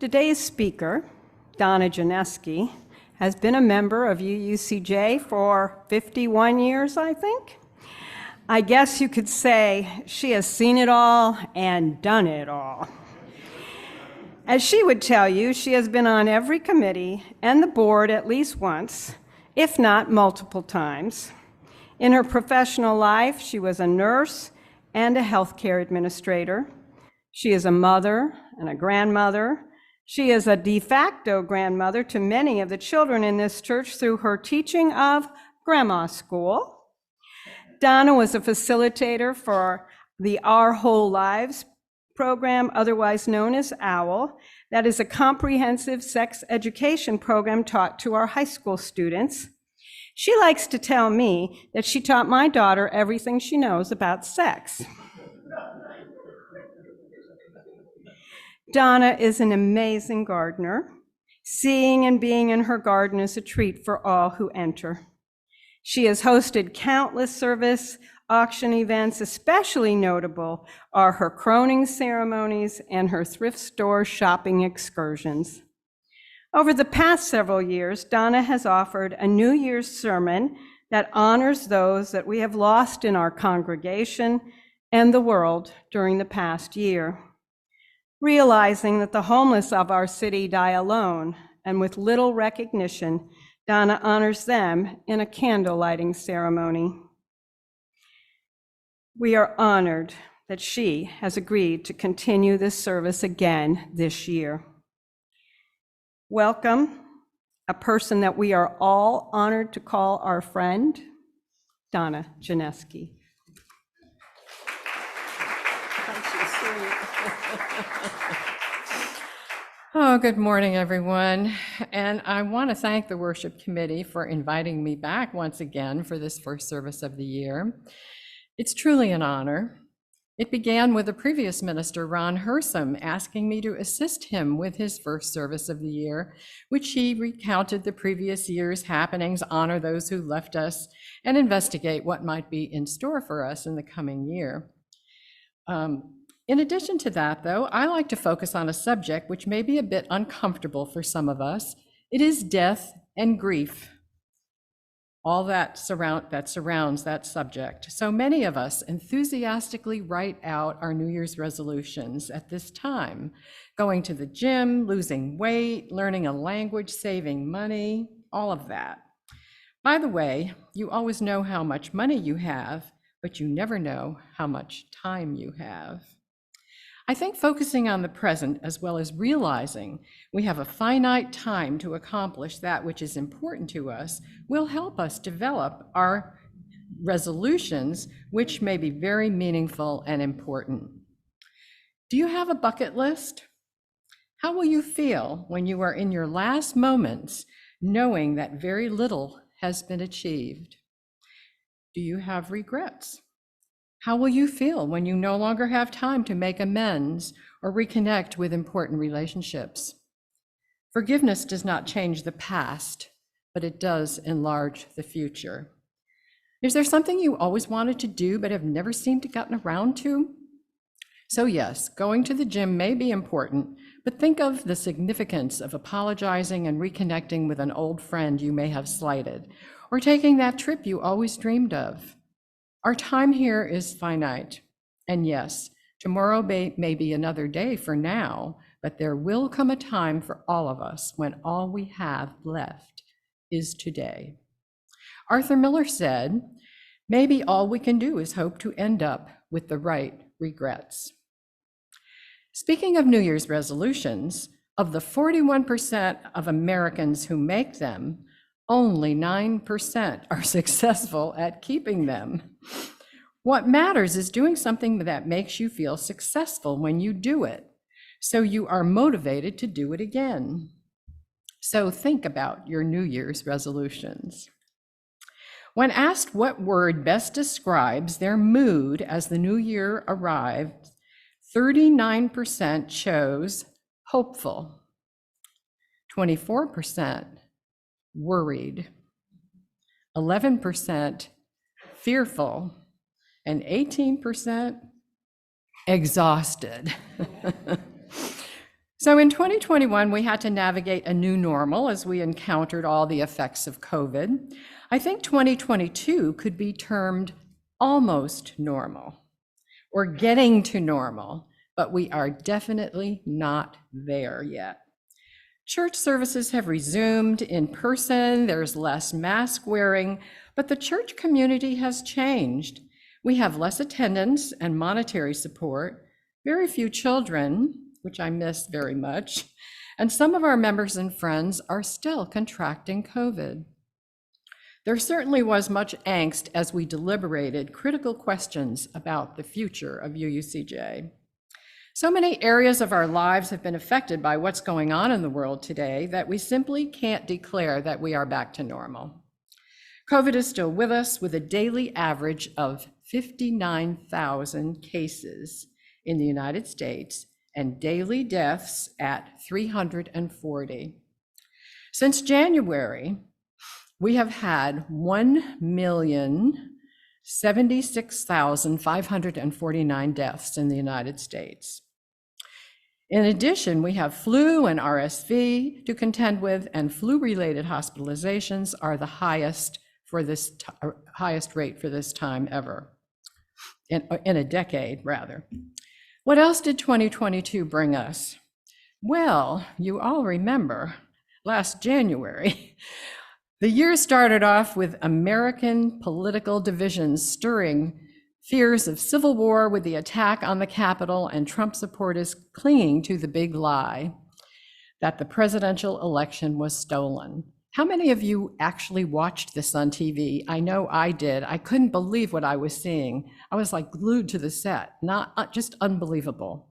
Today's speaker, Donna, has been a member of UUCJ for 51 years, I think. I guess you could say she has seen it all and done it all. As she would tell you, she has been on every committee and the board at least once, if not multiple times. In her professional life, she was a nurse and a healthcare administrator. She is a mother and a grandmother. She is a de facto grandmother to many of the children in this church through her teaching of Grandma School. Donna was a facilitator for the Our Whole Lives program, otherwise known as OWL. That is a comprehensive sex education program taught to our high school students. She likes to tell me that she taught my daughter everything she knows about sex. Donna is an amazing gardener. Seeing and being in her garden is a treat for all who enter. She has hosted countless service auction events. Especially notable are her croning ceremonies and her thrift store shopping excursions. Over the past several years, Donna has offered a New Year's sermon that honors those that we have lost in our congregation and the world during the past year. Realizing that the homeless of our city die alone and with little recognition, Donna honors them in a candle lighting ceremony. We are honored that she has agreed to continue this service again this year. Welcome, a person that we are all honored to call our friend, Donna Janeski. Oh, good morning, everyone. And I want to thank the worship committee for inviting me back once again for this first service of the year. It's truly an honor. It began with the previous minister, Ron Hersom, asking me to assist him with his first service of the year, which he recounted the previous year's happenings, honor those who left us, and investigate what might be in store for us in the coming year. In addition to that, though, I like to focus on a subject which may be a bit uncomfortable for some of us. It is death and grief, all that surrounds that subject. So many of us enthusiastically write out our New Year's resolutions at this time, going to the gym, losing weight, learning a language, saving money, all of that. By the way, you always know how much money you have, but you never know how much time you have. I think focusing on the present, as well as realizing we have a finite time to accomplish that which is important to us, will help us develop our resolutions, which may be very meaningful and important. Do you have a bucket list? How will you feel when you are in your last moments, knowing that very little has been achieved? Do you have regrets? How will you feel when you no longer have time to make amends or reconnect with important relationships? Forgiveness does not change the past, but it does enlarge the future. Is there something you always wanted to do but have never seemed to gotten around to? So yes, going to the gym may be important, but think of the significance of apologizing and reconnecting with an old friend you may have slighted, or taking that trip you always dreamed of. Our time here is finite, and yes, tomorrow may be another day for now, but there will come a time for all of us when all we have left is today. Arthur Miller said, maybe all we can do is hope to end up with the right regrets. Speaking of New Year's resolutions, of the 41% of Americans who make them, only 9% are successful at keeping them. What matters is doing something that makes you feel successful when you do it, so you are motivated to do it again. So think about your New Year's resolutions. When asked what word best describes their mood as the new year arrived, 39% chose hopeful, 24% worried, 11% fearful, and 18% exhausted. So in 2021, we had to navigate a new normal as we encountered all the effects of COVID. I think 2022 could be termed almost normal or getting to normal, but we are definitely not there yet. Church services have resumed in person, there's less mask wearing, but the church community has changed. We have less attendance and monetary support, very few children, which I miss very much, and some of our members and friends are still contracting COVID. There certainly was much angst as we deliberated critical questions about the future of UUCJ. So many areas of our lives have been affected by what's going on in the world today that we simply can't declare that we are back to normal. COVID is still with us with a daily average of 59,000 cases in the United States and daily deaths at 340. Since January, we have had 1,076,549 deaths in the United States. In addition, we have flu and RSV to contend with, and flu-related hospitalizations are the highest rate for this time ever, in a decade rather. What else did 2022 bring us? Well, you all remember last January, the year started off with American political divisions stirring fears of civil war with the attack on the Capitol and Trump supporters clinging to the big lie that the presidential election was stolen. How many of you actually watched this on TV? I know I did. I couldn't believe what I was seeing. I was like glued to the set, just unbelievable.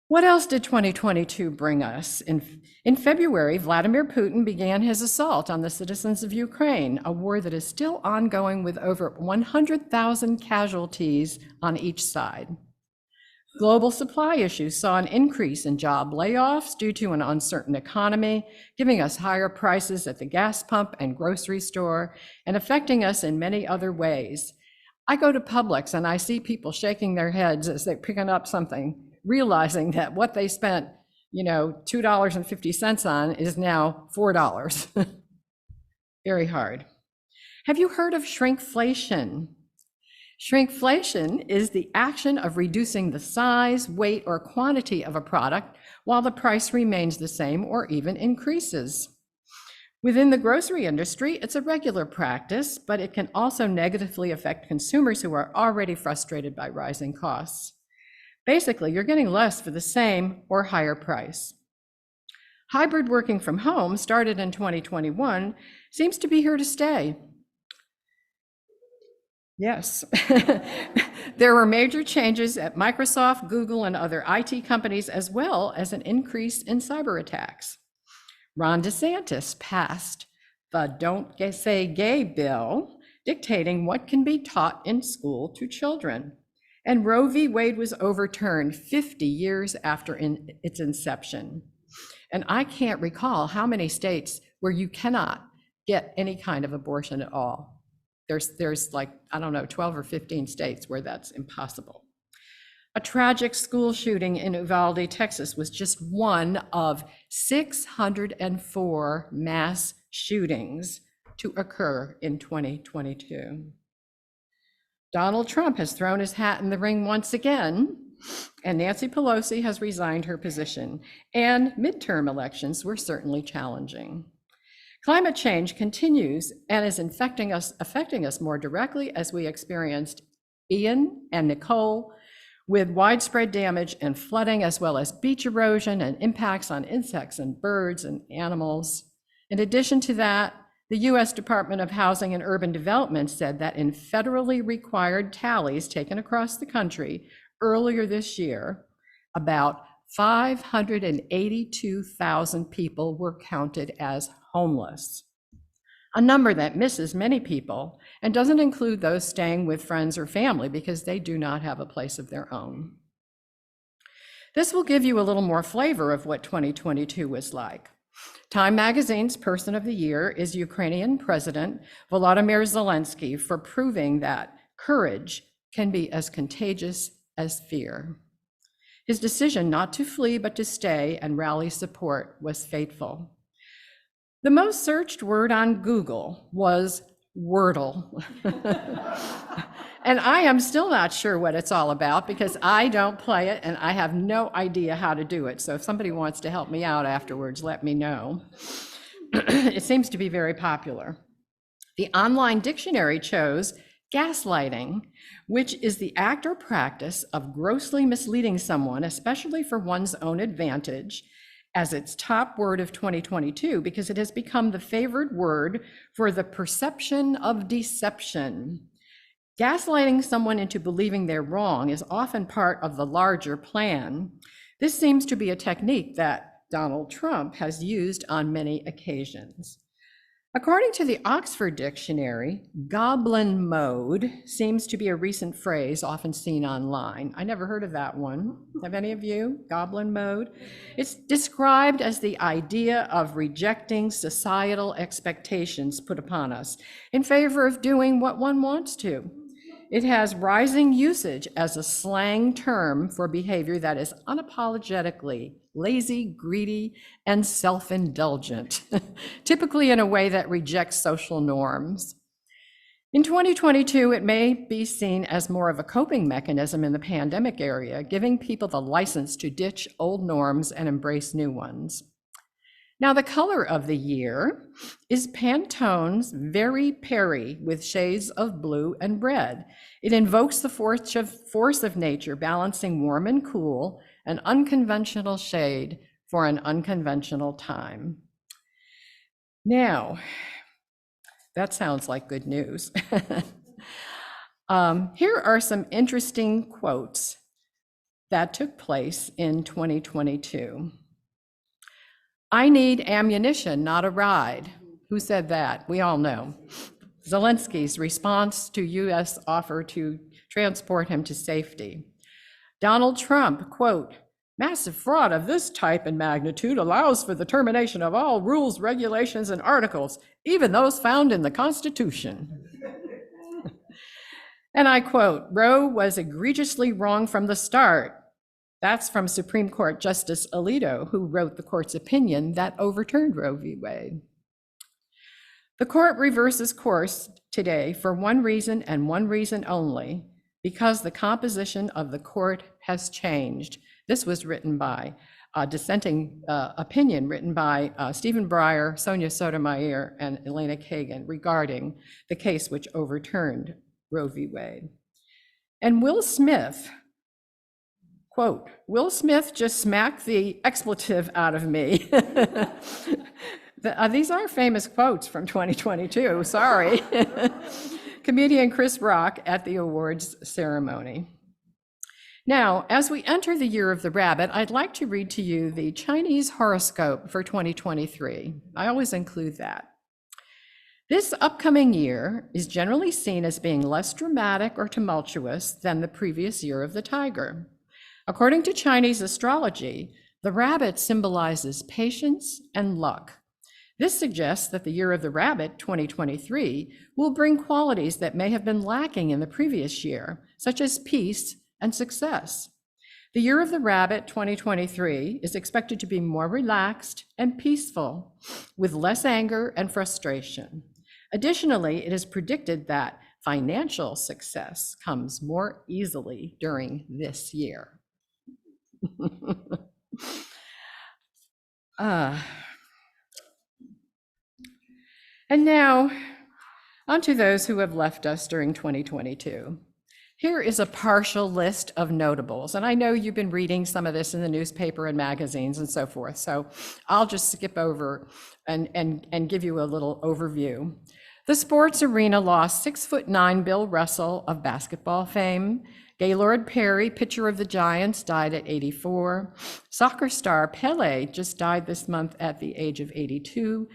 What else did 2022 bring us? In February, Vladimir Putin began his assault on the citizens of Ukraine, a war that is still ongoing with over 100,000 casualties on each side. Global supply issues saw an increase in job layoffs due to an uncertain economy, giving us higher prices at the gas pump and grocery store, and affecting us in many other ways. I go to Publix and I see people shaking their heads as they're picking up something, realizing that what they spent, $2.50 on is now $4. Very hard. Have you heard of shrinkflation? Shrinkflation is the action of reducing the size, weight, or quantity of a product while the price remains the same or even increases. Within the grocery industry, it's a regular practice, but it can also negatively affect consumers who are already frustrated by rising costs. Basically, you're getting less for the same or higher price. Hybrid working from home, started in 2021, seems to be here to stay. Yes. There were major changes at Microsoft, Google, and other IT companies, as well as an increase in cyber attacks. Ron DeSantis passed the Don't Say Gay bill, dictating what can be taught in school to children. And Roe v. Wade was overturned 50 years after its inception. And I can't recall how many states where you cannot get any kind of abortion at all. There's like, 12 or 15 states where that's impossible. A tragic school shooting in Uvalde, Texas was just one of 604 mass shootings to occur in 2022. Donald Trump has thrown his hat in the ring once again, and Nancy Pelosi has resigned her position, and midterm elections were certainly challenging. Climate change continues and is affecting us more directly as we experienced Ian and Nicole, with widespread damage and flooding, as well as beach erosion and impacts on insects and birds and animals. In addition to that, the U.S. Department of Housing and Urban Development said that in federally required tallies taken across the country earlier this year, about 582,000 people were counted as homeless, a number that misses many people and doesn't include those staying with friends or family because they do not have a place of their own. This will give you a little more flavor of what 2022 was like. Time Magazine's Person of the Year is Ukrainian President Volodymyr Zelensky for proving that courage can be as contagious as fear. His decision not to flee but to stay and rally support was fateful. The most searched word on Google was Wordle. And I am still not sure what it's all about because I don't play it and I have no idea how to do it. So if somebody wants to help me out afterwards, let me know. It seems to be very popular. The online dictionary chose gaslighting, which is the act or practice of grossly misleading someone, especially for one's own advantage, as its top word of 2022 because it has become the favored word for the perception of deception. Gaslighting someone into believing they're wrong is often part of the larger plan. This seems to be a technique that Donald Trump has used on many occasions. According to the Oxford Dictionary, goblin mode seems to be a recent phrase often seen online. I never heard of that one. Have any of you? Goblin mode? It's described as the idea of rejecting societal expectations put upon us in favor of doing what one wants to. It has rising usage as a slang term for behavior that is unapologetically lazy, greedy, and self-indulgent, typically in a way that rejects social norms. In 2022, it may be seen as more of a coping mechanism in the pandemic area, giving people the license to ditch old norms and embrace new ones. Now, the color of the year is Pantone's Very Peri with shades of blue and red. It invokes the force of nature, balancing warm and cool, an unconventional shade for an unconventional time. Now, that sounds like good news. Here are some interesting quotes that took place in 2022. I need ammunition, not a ride. Who said that? We all know. Zelensky's response to U.S. offer to transport him to safety. Donald Trump, quote, massive fraud of this type and magnitude allows for the termination of all rules, regulations, and articles, even those found in the Constitution. And I quote, Roe was egregiously wrong from the start. That's from Supreme Court Justice Alito, who wrote the court's opinion that overturned Roe v. Wade. The court reverses course today for one reason and one reason only, because the composition of the court has changed. This was written by dissenting opinion written by Stephen Breyer, Sonia Sotomayor, and Elena Kagan regarding the case which overturned Roe v. Wade. And Will Smith, quote, Will Smith just smacked the expletive out of me. These are famous quotes from 2022, sorry. Comedian Chris Rock at the awards ceremony. Now, as we enter the year of the rabbit, I'd like to read to you the Chinese horoscope for 2023. I always include that. This upcoming year is generally seen as being less dramatic or tumultuous than the previous year of the tiger. According to Chinese astrology, the rabbit symbolizes patience and luck. This suggests that the year of the rabbit, 2023, will bring qualities that may have been lacking in the previous year, such as peace and success. The year of the rabbit, 2023, is expected to be more relaxed and peaceful, with less anger and frustration. Additionally, it is predicted that financial success comes more easily during this year. And now, onto those who have left us during 2022. Here is a partial list of notables, and I know you've been reading some of this in the newspaper and magazines and so forth, so I'll just skip over and give you a little overview. The sports arena lost 6'9" Bill Russell of basketball fame. Gaylord Perry, pitcher of the Giants, died at 84. Soccer star Pele just died this month at the age of 82.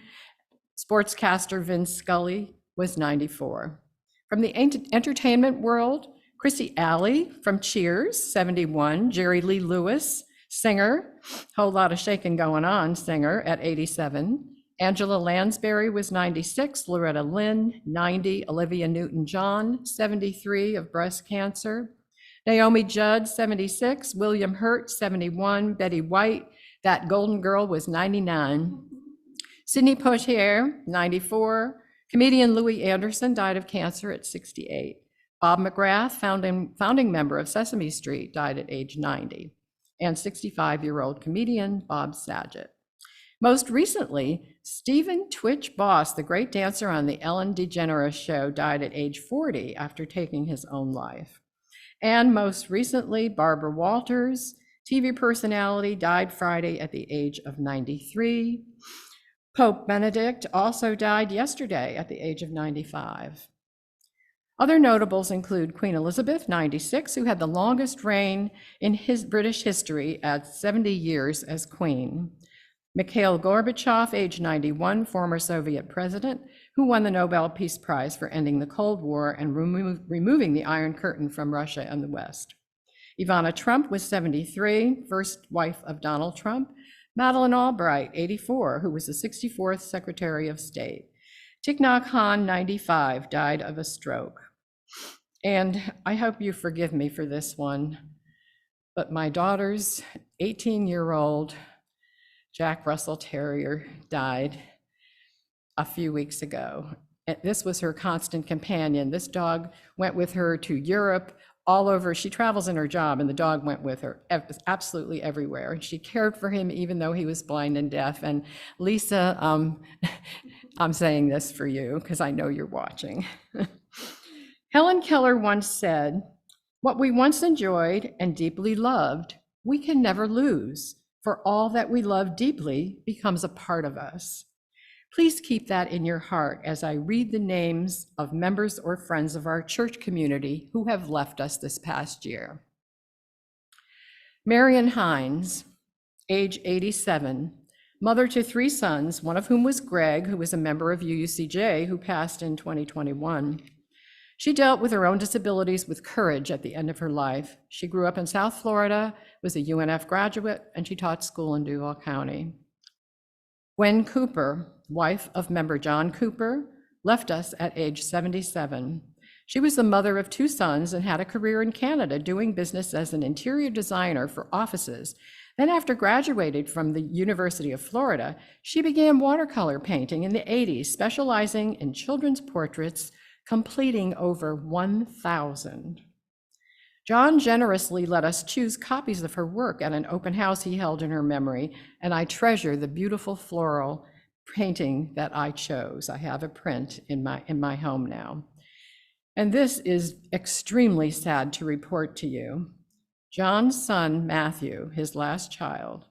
Sportscaster Vince Scully was 94. From the entertainment world, Chrissy Alley from Cheers, 71. Jerry Lee Lewis, singer, whole lot of shaking going on, singer, at 87. Angela Lansbury was 96. Loretta Lynn, 90. Olivia Newton-John, 73, of breast cancer. Naomi Judd, 76, William Hurt, 71, Betty White, that golden girl, was 99. Sidney Poitier, 94. Comedian Louis Anderson died of cancer at 68. Bob McGrath, founding member of Sesame Street, died at age 90. And 65-year-old comedian Bob Saget. Most recently, Stephen Twitch Boss, the great dancer on the Ellen DeGeneres show, died at age 40 after taking his own life. And most recently, Barbara Walters, TV personality, died Friday at the age of 93. Pope Benedict also died yesterday at the age of 95. Other notables include Queen Elizabeth, 96, who had the longest reign in British history at 70 years as queen. Mikhail Gorbachev, age 91, former Soviet president, who won the Nobel Peace Prize for ending the Cold War and removing the Iron Curtain from Russia and the West. Ivana Trump was 73, first wife of Donald Trump. Madeleine Albright, 84, who was the 64th Secretary of State. Thich Nhat Hanh, 95, died of a stroke. And I hope you forgive me for this one, but my daughter's 18-year-old Jack Russell Terrier died a few weeks ago. This was her constant companion. This dog went with her to Europe, all over. She travels in her job, and the dog went with her absolutely everywhere. She cared for him even though he was blind and deaf. And Lisa, I'm saying this for you because I know you're watching. Helen Keller once said, "What we once enjoyed and deeply loved, we can never lose, for all that we love deeply becomes a part of us." Please keep that in your heart as I read the names of members or friends of our church community who have left us this past year. Marion Hines, age 87, mother to 3 sons, one of whom was Greg, who was a member of UUCJ, who passed in 2021. She dealt with her own disabilities with courage at the end of her life. She grew up in South Florida, was a UNF graduate, and she taught school in Duval County. Gwen Cooper, wife of member John Cooper, left us at age 77. She was the mother of 2 sons and had a career in Canada doing business as an interior designer for offices. Then after graduating from the University of Florida, she began watercolor painting in the 80s, specializing in children's portraits, completing over 1,000. John generously let us choose copies of her work at an open house he held in her memory, and I treasure the beautiful floral painting that I chose. I have a print in my home now. And this is extremely sad to report to you. John's son, Matthew, his last child,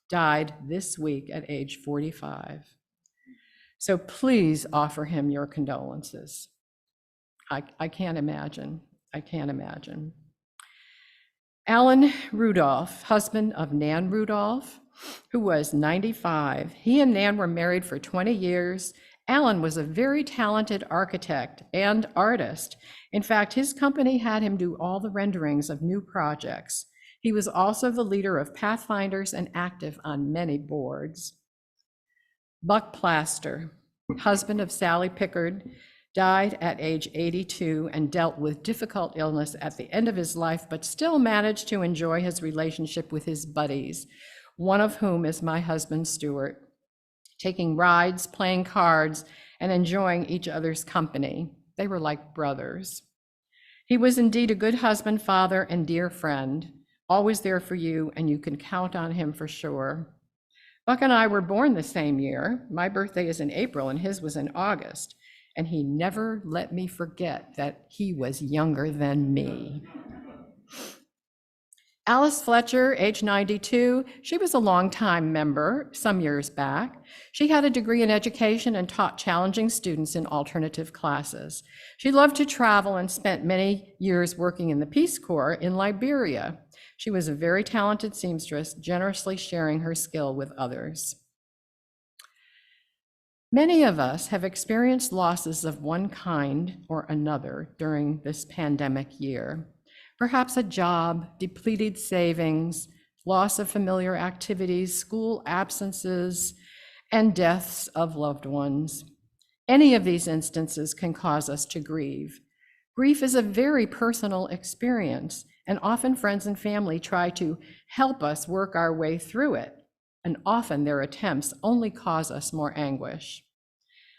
died this week at age 45. So please offer him your condolences. I can't imagine. I can't imagine. Alan Rudolph, husband of Nan Rudolph, who was 95. He and Nan were married for 20 years. Alan was a very talented architect and artist. In fact, his company had him do all the renderings of new projects. He was also the leader of Pathfinders and active on many boards. Buck Plaster, husband of Sally Pickard, died at age 82 and dealt with difficult illness at the end of his life, but still managed to enjoy his relationship with his buddies, one of whom is my husband, Stuart, taking rides, playing cards, and enjoying each other's company. They were like brothers. He was indeed a good husband, father, and dear friend, always there for you, and you can count on him for sure. Buck and I were born the same year. My birthday is in April, and his was in August. And he never let me forget that he was younger than me. Alice Fletcher, age 92, she was a longtime member some years back. She had a degree in education and taught challenging students in alternative classes. She loved to travel and spent many years working in the Peace Corps in Liberia. She was a very talented seamstress, generously sharing her skill with others. Many of us have experienced losses of one kind or another during this pandemic year. Perhaps a job, depleted savings, loss of familiar activities, school absences, and deaths of loved ones. Any of these instances can cause us to grieve. Grief is a very personal experience, and often friends and family try to help us work our way through it, and often their attempts only cause us more anguish.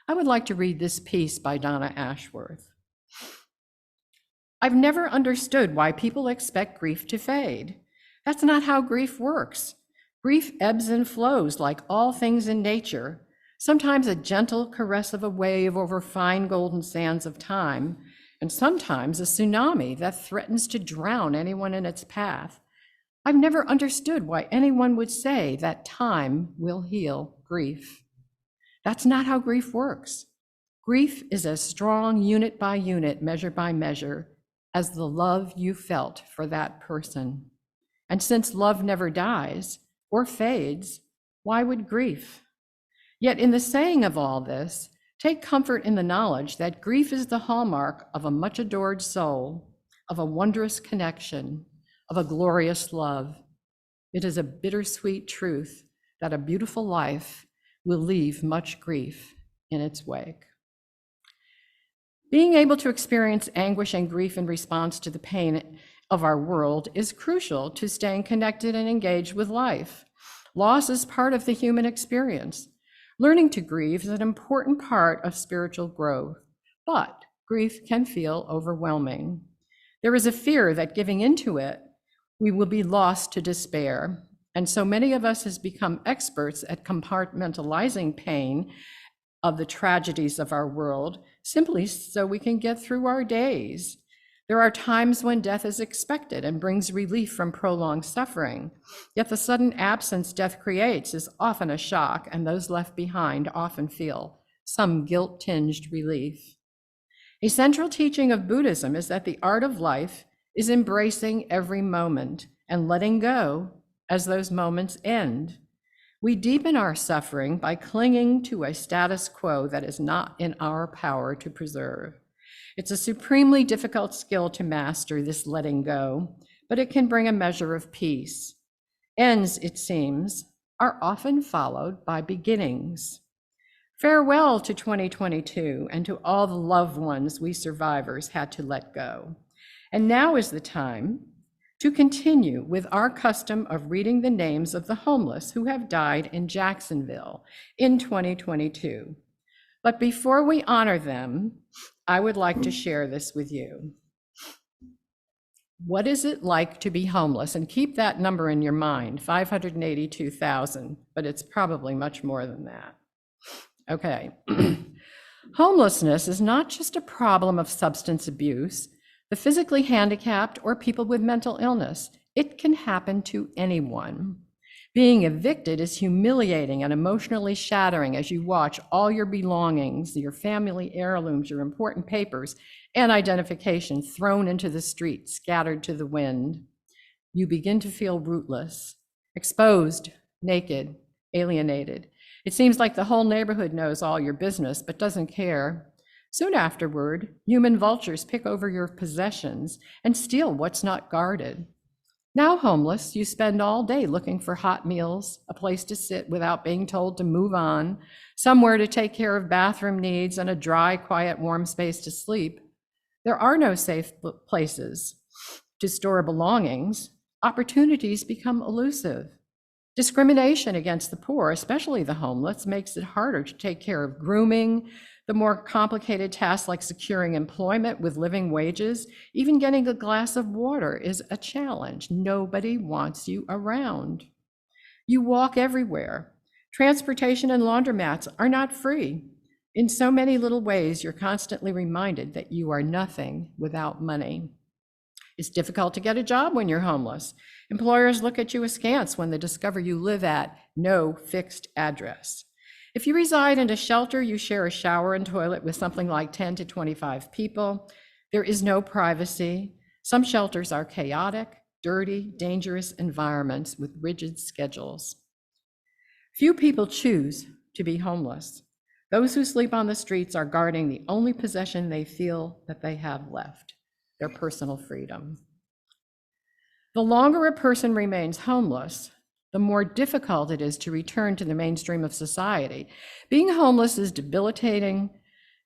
I would like to read this piece by Donna Ashworth. I've never understood why people expect grief to fade. That's not how grief works. Grief ebbs and flows like all things in nature, sometimes a gentle caress of a wave over fine golden sands of time, and sometimes a tsunami that threatens to drown anyone in its path. I've never understood why anyone would say that time will heal grief. That's not how grief works. Grief is as strong unit by unit, measure by measure, as the love you felt for that person. And since love never dies or fades, why would grief? Yet in the saying of all this, take comfort in the knowledge that grief is the hallmark of a much adored soul, of a wondrous connection, of a glorious love. It is a bittersweet truth that a beautiful life will leave much grief in its wake. Being able to experience anguish and grief in response to the pain of our world is crucial to staying connected and engaged with life. Loss is part of the human experience. Learning to grieve is an important part of spiritual growth, but grief can feel overwhelming. There is a fear that giving into it, we will be lost to despair. And so many of us has become experts at compartmentalizing pain of the tragedies of our world, simply so we can get through our days. There are times when death is expected and brings relief from prolonged suffering. Yet the sudden absence death creates is often a shock, and those left behind often feel some guilt-tinged relief. A central teaching of Buddhism is that the art of life is embracing every moment and letting go as those moments end. We deepen our suffering by clinging to a status quo that is not in our power to preserve. It's a supremely difficult skill to master, this letting go, but it can bring a measure of peace. Ends, it seems, are often followed by beginnings. Farewell to 2022 and to all the loved ones we survivors had to let go. And now is the time to continue with our custom of reading the names of the homeless who have died in Jacksonville in 2022. But before we honor them, I would like to share this with you. What is it like to be homeless? And keep that number in your mind, 582,000, but it's probably much more than that. Okay. Homelessness is not just a problem of substance abuse, the physically handicapped, or people with mental illness. It can happen to anyone. Being evicted is humiliating and emotionally shattering as you watch all your belongings, your family heirlooms, your important papers, and identification thrown into the street, scattered to the wind. You begin to feel rootless, exposed, naked, alienated. It seems like the whole neighborhood knows all your business, but doesn't care. Soon afterward, human vultures pick over your possessions and steal what's not guarded. Now homeless, you spend all day looking for hot meals, a place to sit without being told to move on, somewhere to take care of bathroom needs, and a dry, quiet, warm space to sleep. There are no safe places to store belongings. Opportunities become elusive. Discrimination against the poor, especially the homeless, makes it harder to take care of grooming, the more complicated tasks like securing employment with living wages. Even getting a glass of water is a challenge. Nobody wants you around. You walk everywhere. Transportation and laundromats are not free. In so many little ways, you're constantly reminded that you are nothing without money. It's difficult to get a job when you're homeless. Employers look at you askance when they discover you live at no fixed address. If you reside in a shelter, you share a shower and toilet with something like 10 to 25 people. There is no privacy. Some shelters are chaotic, dirty, dangerous environments with rigid schedules. Few people choose to be homeless. Those who sleep on the streets are guarding the only possession they feel that they have left, their personal freedom. The longer a person remains homeless, the more difficult it is to return to the mainstream of society. Being homeless is debilitating,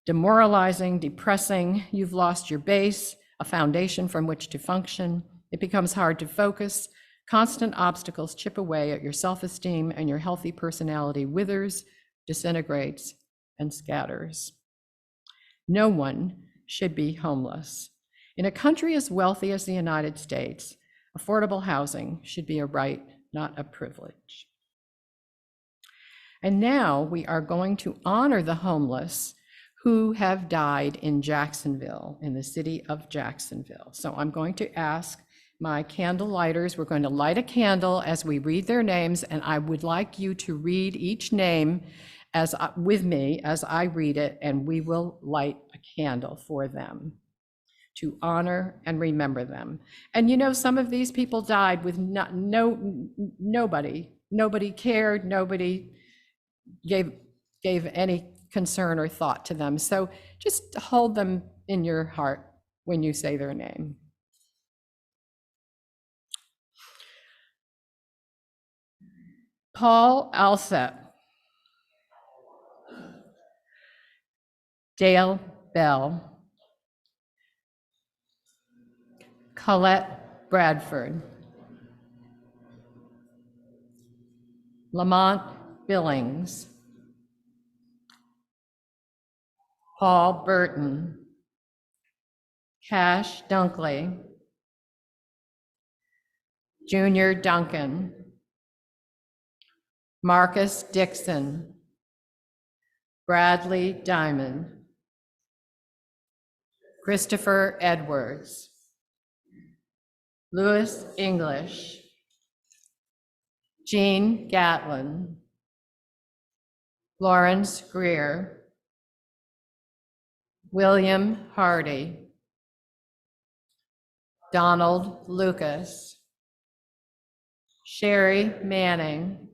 demoralizing, depressing. You've lost your base, a foundation from which to function. It becomes hard to focus. Constant obstacles chip away at your self-esteem, and your healthy personality withers, disintegrates, and scatters. No one should be homeless. In a country as wealthy as the United States, affordable housing should be a right, not a privilege. And now we are going to honor the homeless who have died in Jacksonville, in the city of Jacksonville. So I'm going to ask my candle lighters, we're going to light a candle as we read their names, and I would like you to read each name with me as I read it, and we will light a candle for them to honor and remember them. And you know, some of these people died with nobody cared, nobody gave any concern or thought to them. So just hold them in your heart when you say their name. Paul Alsep, Dale Bell, Colette Bradford, Lamont Billings, Paul Burton, Cash Dunkley, Junior Duncan, Marcus Dixon, Bradley Diamond, Christopher Edwards, Louis English, Jean Gatlin, Lawrence Greer, William Hardy, Donald Lucas, Sherry Manning,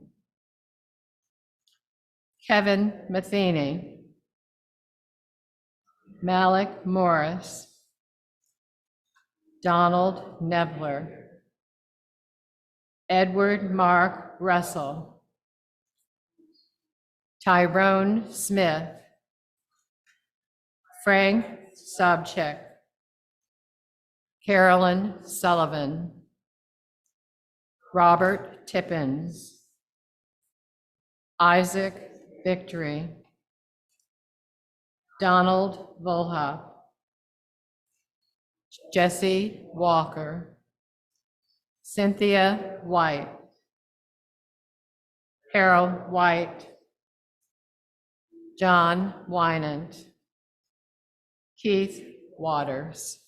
Kevin Matheny, Malik Morris, Donald Nebler, Edward Mark Russell, Tyrone Smith, Frank Sobchak, Carolyn Sullivan, Robert Tippins, Isaac Victory, Donald Volhop, Jesse Walker, Cynthia White, Harold White, John Wynant, Keith Waters.